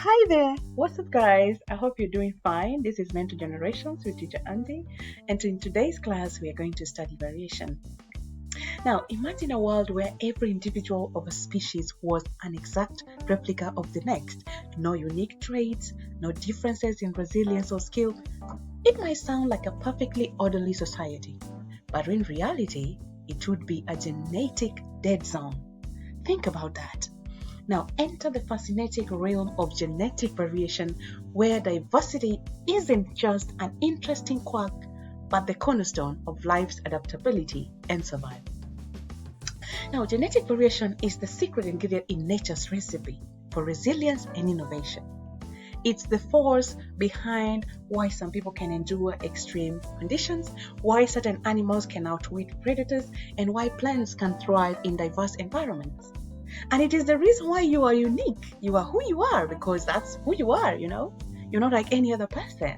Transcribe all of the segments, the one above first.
Hi there, what's up, guys? I hope you're doing fine. This is Mentor Generations with Teacher Andy, and in today's class, we are going to study variation. Now, imagine a world where every individual of a species was an exact replica of the next. No unique traits, no differences in resilience or skill. It might sound like a perfectly orderly society, but in reality, it would be a genetic dead zone. Think about that. Now enter the fascinating realm of genetic variation, where diversity isn't just an interesting quirk, but the cornerstone of life's adaptability and survival. Now, genetic variation is the secret ingredient in nature's recipe for resilience and innovation. It's the force behind why some people can endure extreme conditions, why certain animals can outwit predators, and why plants can thrive in diverse environments. And it is the reason why you are unique. You are who you are because that's who you are, You're not like any other person.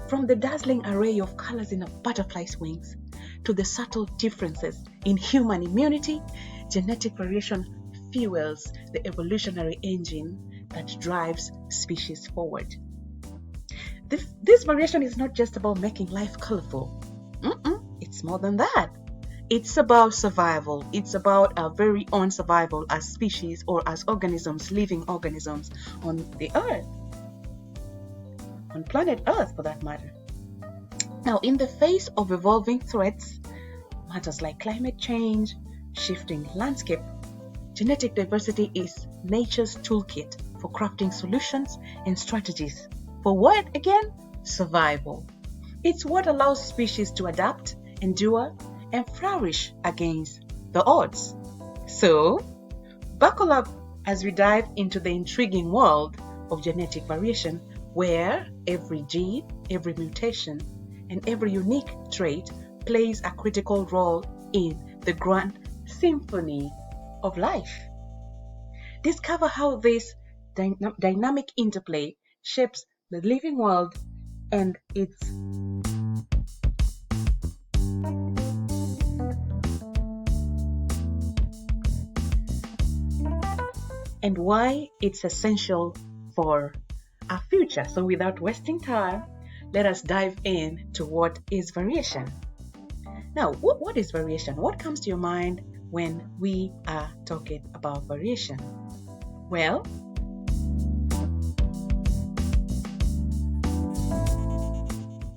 From the dazzling array of colors in a butterfly's wings to the subtle differences in human immunity, genetic variation fuels the evolutionary engine that drives species forward. This variation is not just about making life colorful. It's more than that. It's about survival. It's about our very own survival as species or as organisms, living organisms on the earth, on planet Earth for that matter. Now, in the face of evolving threats, matters like climate change, shifting landscape, genetic diversity is nature's toolkit for crafting solutions and strategies. For what again? Survival. It's what allows species to adapt, endure, and flourish against the odds. So, buckle up as we dive into the intriguing world of genetic variation, where every gene, every mutation, and every unique trait plays a critical role in the grand symphony of life. Discover how this dynamic interplay shapes the living world and why it's essential for our future. So without wasting time, let us dive into what is variation. Now, what is variation? What comes to your mind when we are talking about variation? Well,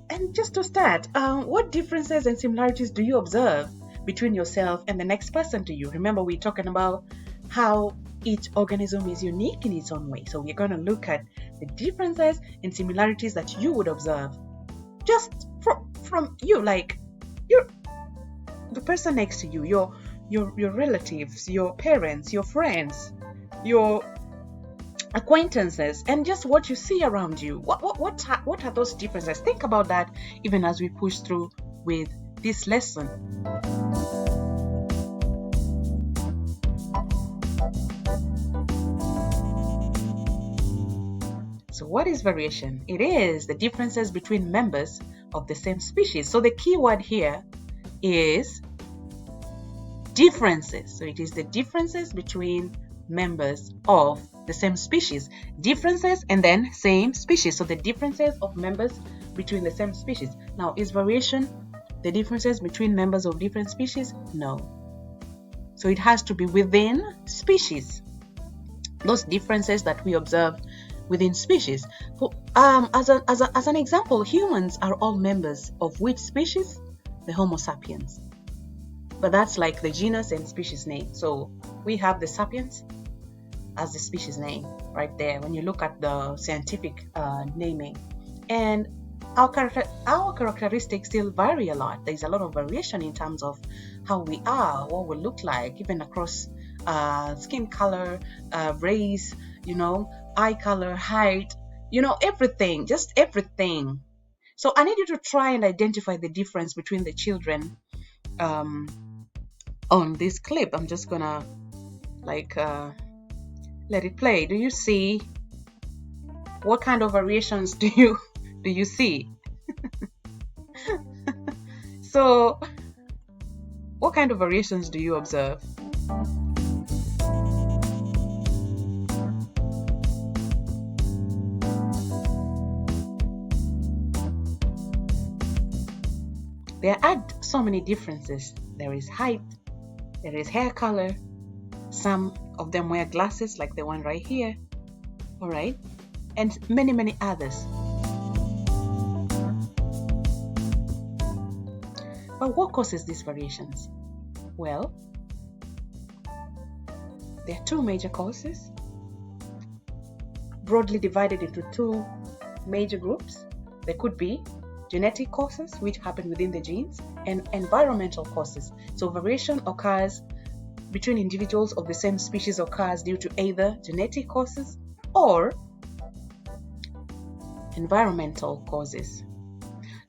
and just to start, what differences and similarities do you observe between yourself and the next person to you? Remember, we're talking about how each organism is unique in its own way. So we're going to look at the differences and similarities that you would observe just from you, like the person next to you, your relatives, your parents, your friends, your acquaintances, and just what you see around you. What are those differences? Think about that even as we push through with this lesson. So what is variation? It is the differences between members of the same species. So the key word here is differences. So it is the differences between members of the same species. Differences and then same species. So the differences of members between the same species. Now, is variation the differences between members of different species? No. So it has to be within species. Those differences that we observe within species. As an example, humans are all members of which species? The Homo sapiens. But that's like the genus and species name. So we have the sapiens as the species name right there when you look at the scientific naming. And our characteristics still vary a lot. There's a lot of variation in terms of how we are, what we look like, even across skin color, race, eye color, height, everything, just everything. So I need you to try and identify the difference between the children on this clip. I'm just gonna let it play. Do you see what kind of variations do you see? So what kind of variations do you observe? There are so many differences. There is height, there is hair color, some of them wear glasses like the one right here, all right, and many others. But what causes these variations? Well, there are two major causes, broadly divided into two major groups. There could be genetic causes, which happen within the genes, and environmental causes. So variation occurs between individuals of the same species occurs due to either genetic causes or environmental causes.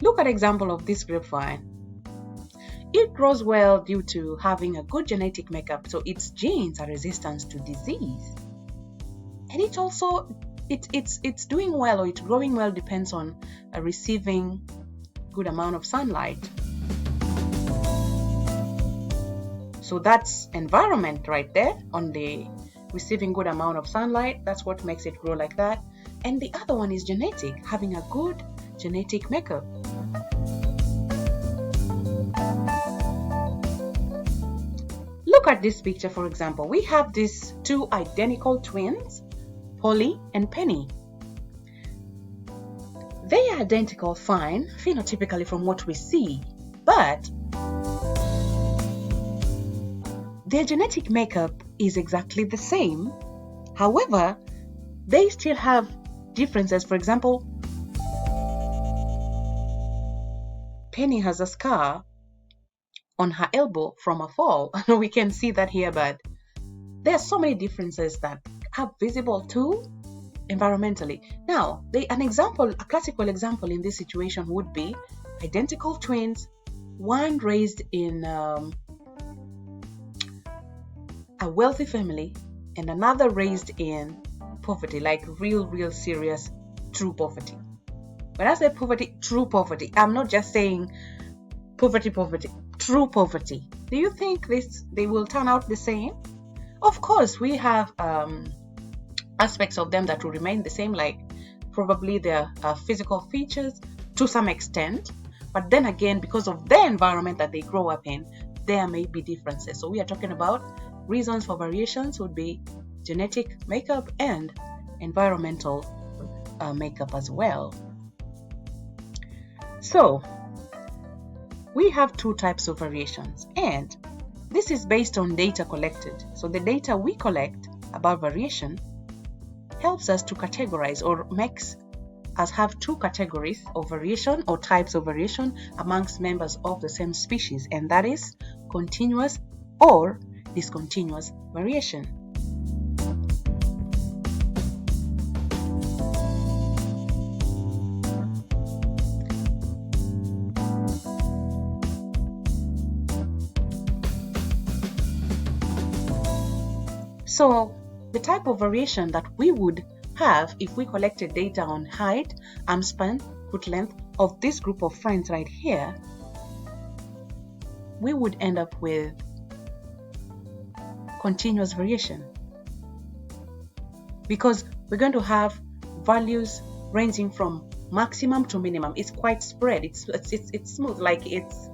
Look at an example of this grapevine. It grows well due to having a good genetic makeup, so its genes are resistant to disease. And it also it's doing well, or it's growing well, depends on receiving good amount of sunlight. So that's environment right there, on the receiving good amount of sunlight. That's what makes it grow like that. And the other one is genetic, having a good genetic makeup. Look at this picture, for example. We have these two identical twins, Polly and Penny. They are identical fine, phenotypically from what we see, but their genetic makeup is exactly the same. However, they still have differences. For example, Penny has a scar on her elbow from a fall. We can see that here, but there are so many differences that are visible too environmentally. Now, a classical example in this situation would be identical twins, one raised in a wealthy family and another raised in poverty, like real serious true poverty. When I say poverty, true poverty, I'm not just saying poverty, true poverty. Do you think they will turn out the same? Of course, we have aspects of them that will remain the same, like probably their physical features to some extent. But then again, because of the environment that they grow up in, there may be differences. So we are talking about reasons for variations would be genetic makeup and environmental makeup as well. So we have two types of variations, and this is based on data collected. So the data we collect about variation helps us to categorize, or makes us have two categories of variation or types of variation amongst members of the same species, and that is continuous or discontinuous variation. So the type of variation that we would have if we collected data on height, arm span, foot length of this group of friends right here, we would end up with continuous variation, because we're going to have values ranging from maximum to minimum. It's quite spread. It's smooth, like it's,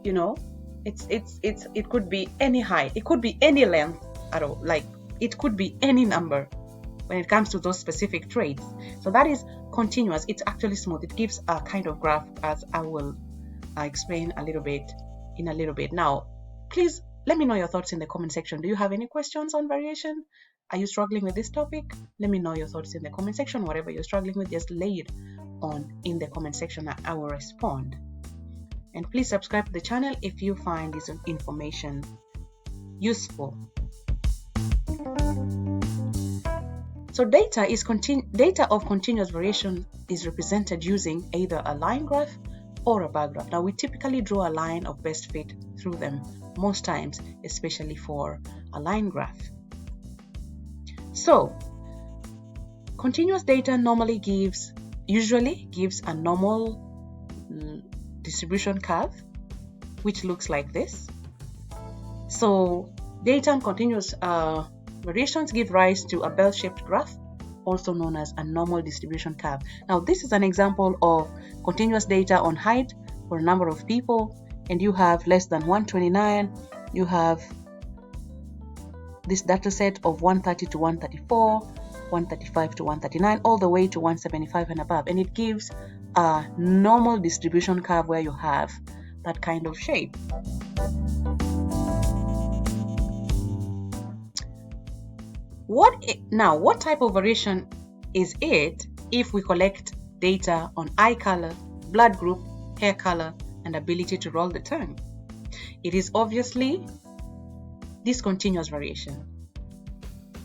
you know, it could be any height, it could be any length at all, like it could be any number when it comes to those specific traits. So that is continuous. It's actually smooth. It gives a kind of graph, as I will explain in a little bit. Now, please let me know your thoughts in the comment section. Do you have any questions on variation? Are you struggling with this topic? Let me know your thoughts in the comment section. Whatever you're struggling with, just lay it on in the comment section and I will respond. And please subscribe to the channel if you find this information useful. So data of continuous variation is represented using either a line graph or a bar graph. Now we typically draw a line of best fit through them most times, especially for a line graph. So continuous data usually gives a normal distribution curve, which looks like this. So data on continuous variations give rise to a bell-shaped graph, also known as a normal distribution curve. Now, this is an example of continuous data on height, for a number of people, and you have less than 129, you have this data set of 130 to 134, 135 to 139, all the way to 175 and above. And it gives a normal distribution curve where you have that kind of shape. What type of variation is it if we collect data on eye color, blood group, hair color, and ability to roll the tongue? It is obviously discontinuous variation.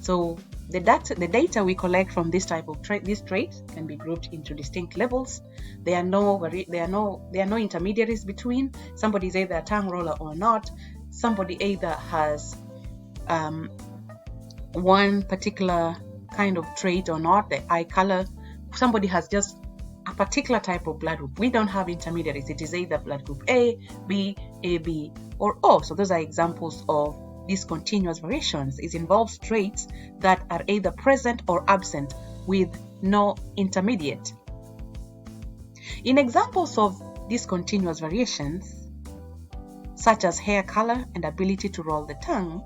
So the data we collect from this type of these traits can be grouped into distinct levels. There are no intermediaries between. Somebody is either a tongue roller or not. Somebody either has one particular kind of trait or not, the eye color. Somebody has just a particular type of blood group. We don't have intermediaries. It is either blood group A, B, AB, or O. So those are examples of discontinuous variations. It involves traits that are either present or absent with no intermediate. In examples of discontinuous variations, such as hair color and ability to roll the tongue,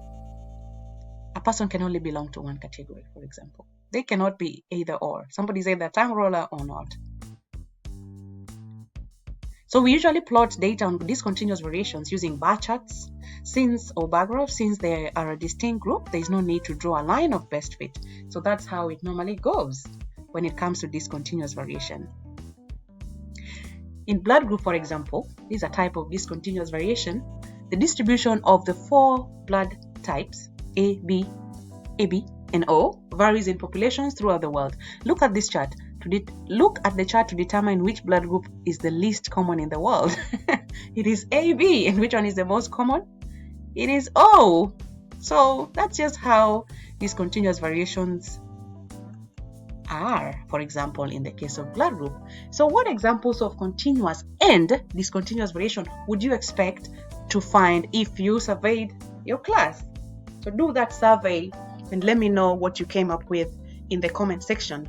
a person can only belong to one category, for example. They cannot be either or. Somebody is either a tongue roller or not. So we usually plot data on discontinuous variations using bar charts. Since bar graphs, since they are a distinct group, there is no need to draw a line of best fit. So that's how it normally goes when it comes to discontinuous variation. In blood group, for example, this is a type of discontinuous variation. The distribution of the 4 blood types, A, B, AB, and O, varies in populations throughout the world. Look at this chart. Look at the chart to determine which blood group is the least common in the world. It is AB, and which one is the most common? It is O. So that's just how discontinuous variations are, for example, in the case of blood group. So what examples of continuous and discontinuous variation would you expect to find if you surveyed your class? So do that survey and let me know what you came up with in the comment section.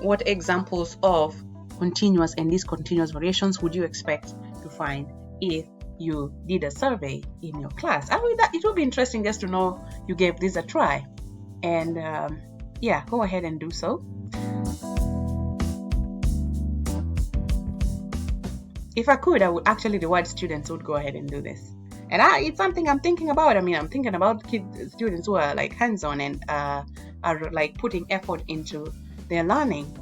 What examples of continuous and discontinuous variations would you expect to find if you did a survey in your class? It would be interesting just to know you gave this a try. And yeah, go ahead and do so. If I could, I would actually reward students who would go ahead and do this. And it's something I'm thinking about. I'm thinking about students who are like hands-on and are like putting effort into their learning.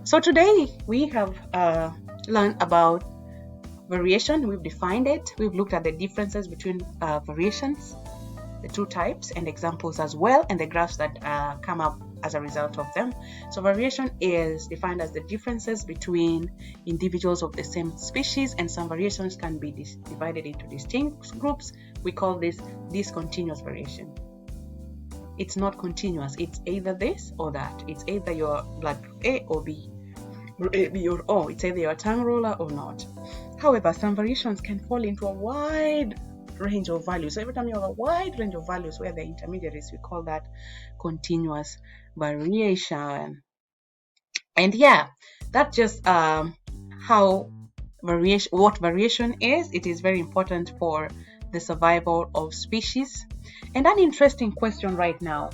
So today we have learned about variation. We've defined it. We've looked at the differences between variations, the 2 types, and examples as well, and the graphs that come up as a result of them. So variation is defined as the differences between individuals of the same species, and some variations can be divided into distinct groups. We call this discontinuous variation. It's not continuous. It's either this or that. It's either your blood group A or B, or O. It's either your tongue roller or not. However, some variations can fall into a wide range of values. So every time you have a wide range of values where the intermediaries, we call that continuous variation. And yeah, that's just what variation is. It is very important for the survival of species. And an interesting question right now.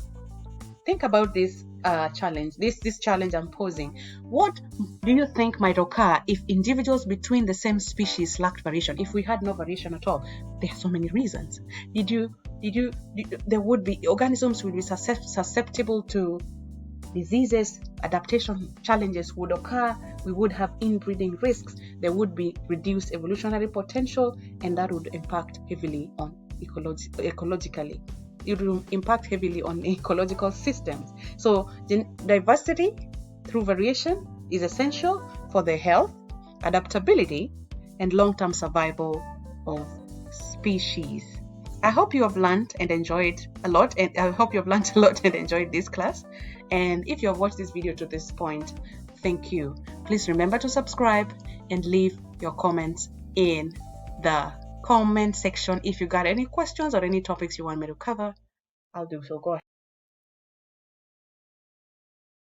Think about this challenge, this challenge I'm posing. What do you think might occur if individuals between the same species lacked variation? If we had no variation at all? There are so many reasons. There would be organisms would be susceptible to diseases, adaptation challenges would occur, we would have inbreeding risks, there would be reduced evolutionary potential, and that would impact heavily on ecologically. It will impact heavily on ecological systems. So diversity through variation is essential for the health, adaptability, and long-term survival of species. I hope you have learned and enjoyed a lot, and I hope you have learned a lot and enjoyed this class. And if you have watched this video to this point, thank you. Please remember to subscribe and leave your comments in the comment section. If you got any questions or any topics you want me to cover, I'll do so. Go ahead.